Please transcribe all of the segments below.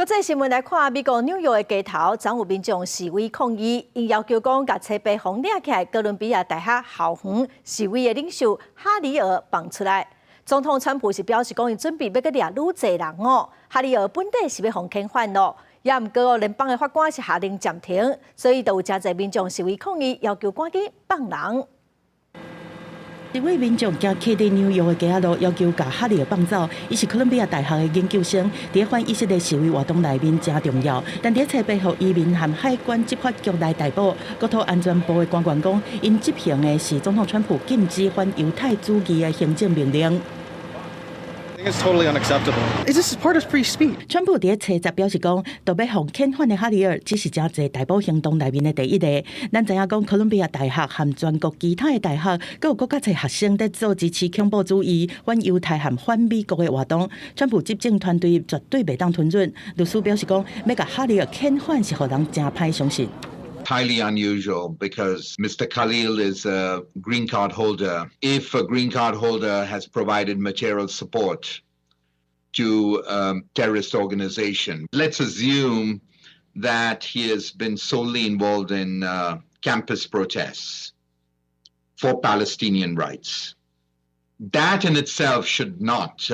这新闻来看，美国纽约的街头，昨有民众示威抗议，因要求讲，甲车牌封掠起来哥伦比亚大学校园示威的领袖哈里尔放出来。总统川普是表示讲，伊准备要去掠愈侪人哦。哈里尔本地是要互遣返咯，也毋过联邦的法官是下令暂停，所以就有真侪民众示威抗议，要求赶紧放人。 一位民众行骑伫纽约的街仔路，要求把哈里尔放走。伊是哥伦比亚大学的研究生，伫反以色列示威活动内面真重要。但伫车背后移民和海关执法局来逮捕。国土安全部的官员讲，因执行的是总统川普禁止反犹太主义的行政命令。 It's totally unacceptable. Is this part of free speech? 川普伫车集表示讲，要互遣返的哈里尔只是真侪逮捕行动内面的第一个。咱知影讲，哥伦比亚大学和全国其他的大学，还有更加侪学生在做支持恐怖主义、反犹太和反美国的活动。川普执政团队绝对袂当吞忍。律师表示讲，要甲哈里尔遣返是互人真歹相信。 Highly unusual because Mr. Khalil is a green card holder. If a green card holder has provided material support to a terrorist organization, let's assume that he has been solely involved in campus protests for Palestinian rights. That in itself should not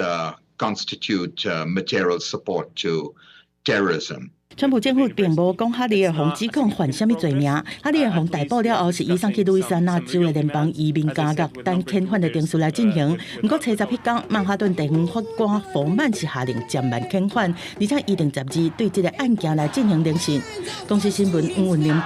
constitute material support to terrorism. 川普政府并无讲哈里尔洪指控犯什么罪名，哈里尔洪逮捕了后是移送去路易斯安那州的联邦移民监狱，等遣返的程序来进行。不过，七十迄天，曼哈顿地方法官福曼是下令暂缓遣返，而且预定12对这个案件来进行聆讯。公司新闻黄文玲。